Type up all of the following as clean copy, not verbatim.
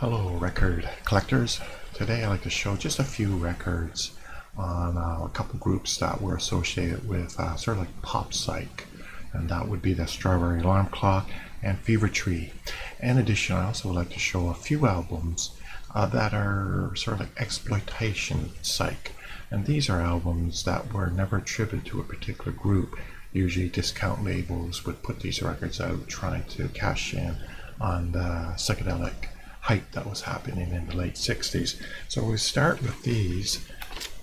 Hello record collectors. Today I'd like to show just a few records on a couple groups that were associated with sort of like pop psych, and that would be the Strawberry Alarm Clock and Fever Tree. In addition, I also would like to show a few albums that are sort of like Exploitation Psych, and these are albums that were never attributed to a particular group. Usually discount labels would put these records out trying to cash in on the psychedelic hype that was happening in the late 60s. So we start with these.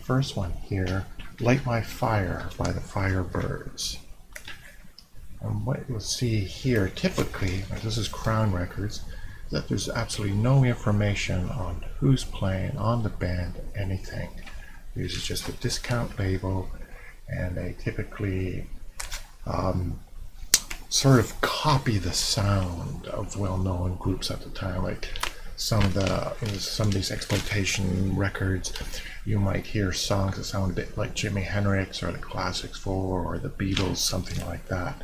First one here, Light My Fire by the Firebirds. And what you'll see here, typically, this is Crown Records, that there's absolutely no information on who's playing, on the band, anything. This is just a discount label, and they typically sort of copy the sound of well-known groups at the time. Like some of these exploitation records, you might hear songs that sound a bit like Jimi Hendrix or the Classics 4 or the Beatles, something like that.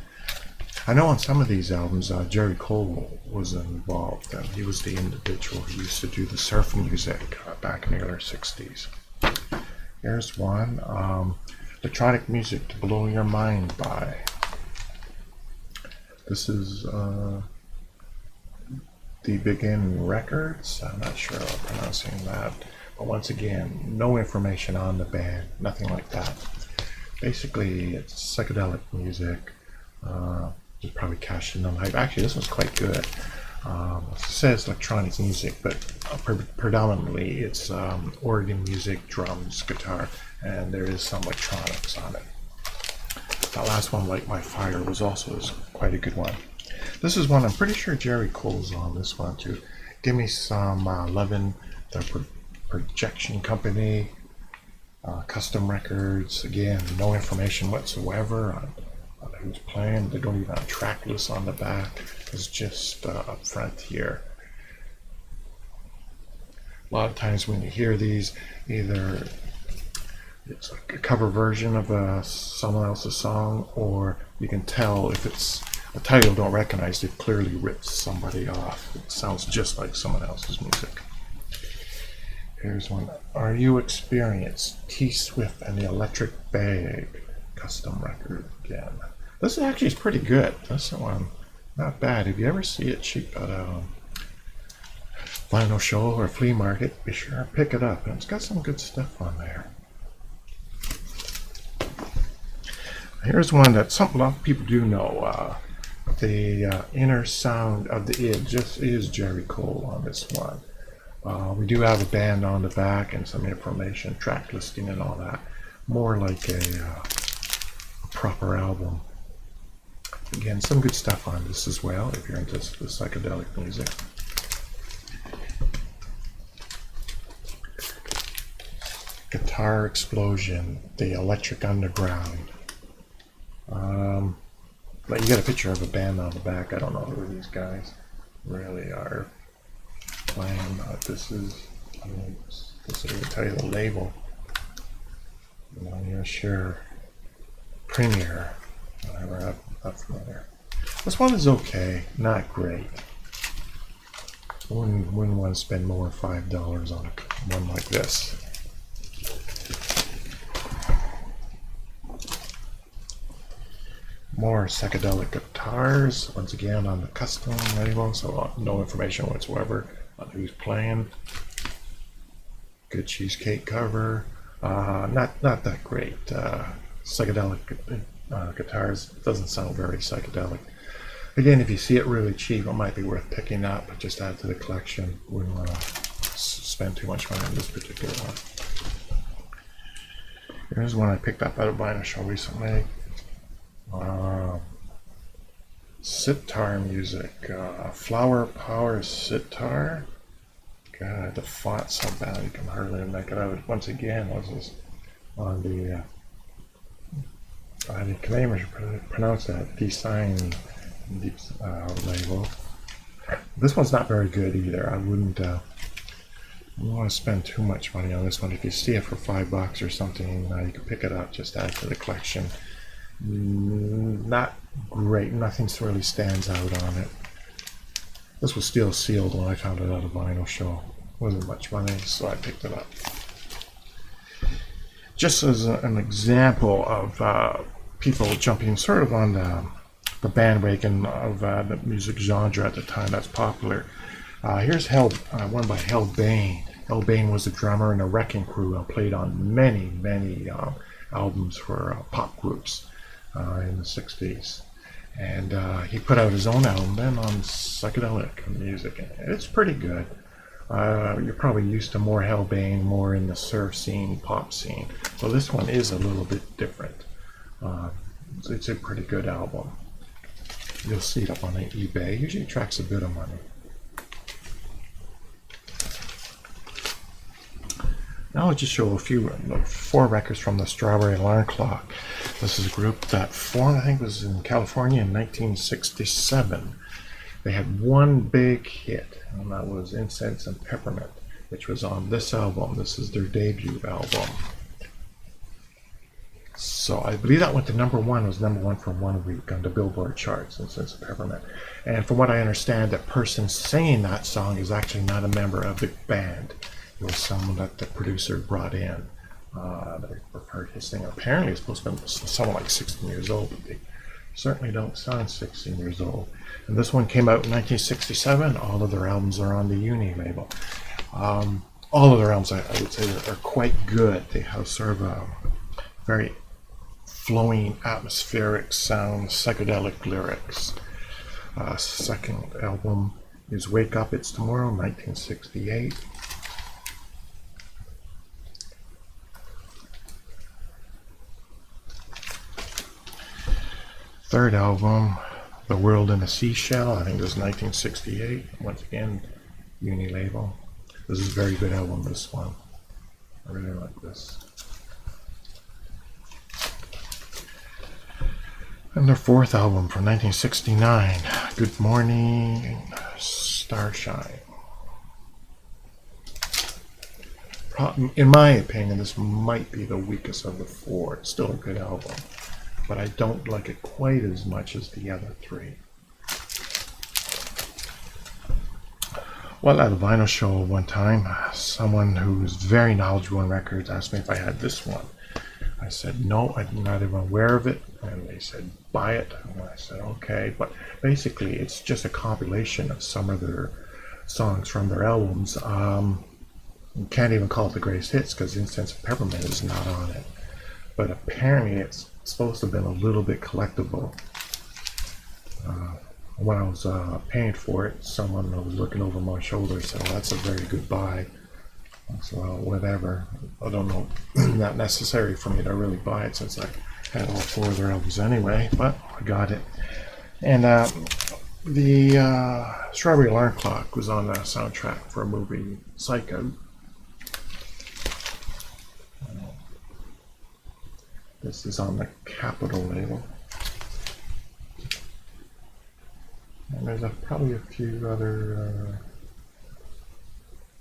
I know on some of these albums Jerry Cole was involved, and he was the individual who used to do the surf music back in the early 60s. Here's one, Electronic Music to Blow Your Mind by. This is The Begin Records. I'm not sure I'm pronouncing that, but once again, no information on the band, nothing like that. Basically, it's psychedelic music. Just probably cashed in on hype. Actually, this one's quite good. It says electronic music, but predominantly it's organ music, drums, guitar, and there is some electronics on it. That last one, Light My Fire, was also quite a good one. This is one I'm pretty sure Jerry Cole's on this one too. Give Me Some Lovin', the Projection Company, Custom Records. Again, no information whatsoever on who's playing. They don't even have a track list on the back. It's just up front here. A lot of times when you hear these, either it's like a cover version of someone else's song, or you can tell if it's a title you don't recognize, they've clearly ripped somebody off. It sounds just like someone else's music. Here's one. Are You Experienced? T Swift and the Electric Bag, custom record again. This actually is pretty good. This one, not bad. If you ever see it cheap at a vinyl show or flea market, be sure to pick it up. And it's got some good stuff on there. Here's one that a lot of people do know. The Inner Sound of the Id just is Jerry Cole on this one. We do have a band on the back and some information, track listing and all that. More like a proper album. Again, some good stuff on this as well if you're into the psychedelic music. Guitar Explosion, the Electric Underground. But you got a picture of a band on the back. I don't know who these guys really are playing, but this is, this will tell you the label. I'm not even sure. Premier, whatever, I'm not familiar. This one is okay, not great. Wouldn't want to spend more than $5 on one like this. More psychedelic guitars, once again on the custom label, so no information whatsoever on who's playing. Good cheesecake cover, not that great. Psychedelic guitars, it doesn't sound very psychedelic. Again, if you see it really cheap, it might be worth picking up, but just add to the collection. Wouldn't want to spend too much money on this particular one. Here's one I picked up at a vinyl show recently. Sitar music, Flower Power Sitar. God, the font's so bad you can hardly make it out. Once again, this is on the I can even pronounce that design label. This one's not very good either. I wouldn't want to spend too much money on this one. If you see it for $5 or something, you can pick it up, just add to the collection. Not great, nothing really stands out on it. This was still sealed when I found it at a vinyl show. Wasn't much money, so I picked it up. Just as an example of people jumping sort of on the bandwagon of the music genre at the time that's popular. Here's one by Hell Bane. Hell Bane was a drummer in a Wrecking Crew and played on many albums for pop groups in the 60s. And he put out his own album then on psychedelic music. It's pretty good. You're probably used to more Hell Bane, more in the surf scene, pop scene. So this one is a little bit different. It's a pretty good album. You'll see it up on eBay. Usually attracts a bit of money. Now I'll just show four records from the Strawberry Alarm Clock. This is a group that formed, I think it was in California in 1967. They had one big hit, and that was Incense and Peppermint, which was on this album. This is their debut album. So I believe that went to number one. It was number one for 1 week on the Billboard charts, Incense and Peppermint. And from what I understand, the person singing that song is actually not a member of the band. It was someone that the producer brought in. They preferred his singer. Apparently, it's supposed to be someone like 16 years old, but they certainly don't sound 16 years old. And this one came out in 1967. All of their albums are on the Uni label. All of their albums, I would say, are quite good. They have sort of a very flowing, atmospheric sound, psychedelic lyrics. Second album is Wake Up, It's Tomorrow, 1968. Third album, The World in a Seashell, I think it was 1968. Once again, Uni label. This is a very good album, this one. I really like this. And their fourth album from 1969, Good Morning, Starshine. In my opinion, this might be the weakest of the four. It's still a good album, but I don't like it quite as much as the other three. Well, at a vinyl show one time, someone who's very knowledgeable in records asked me if I had this one. I said, no, I'm not even aware of it. And they said, buy it. And I said, okay. But basically, it's just a compilation of some of their songs from their albums. You can't even call it the greatest hits because Incense and Peppermint is not on it. But apparently, it's supposed to have been a little bit collectible. When I was paying for it, someone was looking over my shoulder said, well, that's a very good buy. So whatever. I don't know, not necessary for me to really buy it since I had all four of their albums anyway, but I got it. And the Strawberry Alarm Clock was on the soundtrack for a movie, Psycho. This is on the Capitol label. And there's probably a few other,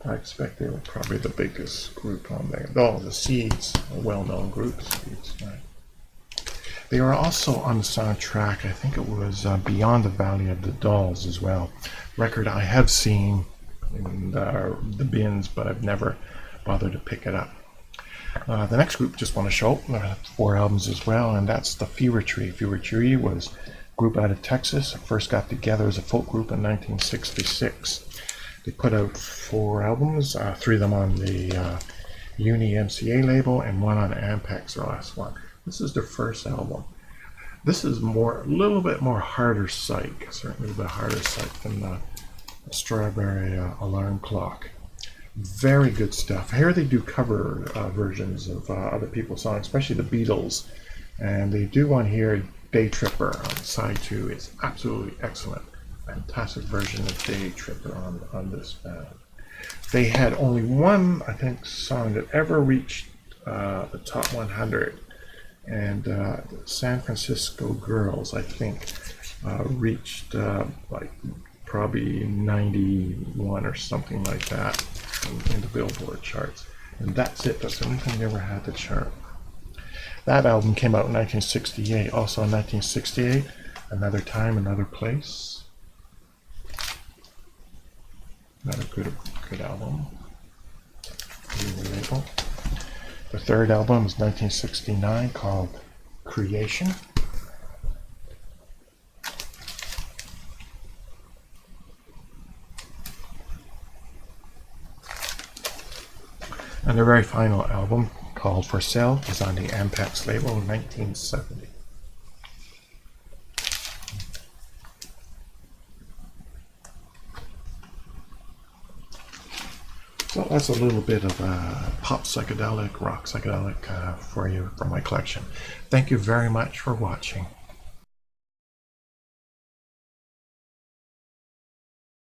I expect they were probably the biggest group on there. Oh, the Seeds, a well-known group, Seeds, right. They were also on the soundtrack, I think it was Beyond the Valley of the Dolls as well. Record I have seen in the bins, but I've never bothered to pick it up. The next group just want to show four albums as well, and that's the Fever Tree. Fever Tree was a group out of Texas. First got together as a folk group in 1966. They put out four albums, three of them on the Uni MCA label and one on Ampex, the last one. This is their first album. This is a little bit more harder psych, certainly a bit harder psych than the Strawberry Alarm Clock. Very good stuff. Here they do cover versions of other people's songs, especially the Beatles. And they do one here, Day Tripper, on side 2. It's absolutely excellent. Fantastic version of Day Tripper on this band. They had only one, I think, song that ever reached the top 100. And San Francisco Girls, I think, reached like probably 91 or something like that in the Billboard charts. And that's it. That's the only thing they ever had to chart. That album came out in 1968. Also in 1968, Another Time, Another Place. Another good album. New label. The third album is 1969, called Creation. And the very final album, called For Sale, is on the Ampex label in 1970. So that's a little bit of pop psychedelic, rock psychedelic for you from my collection. Thank you very much for watching.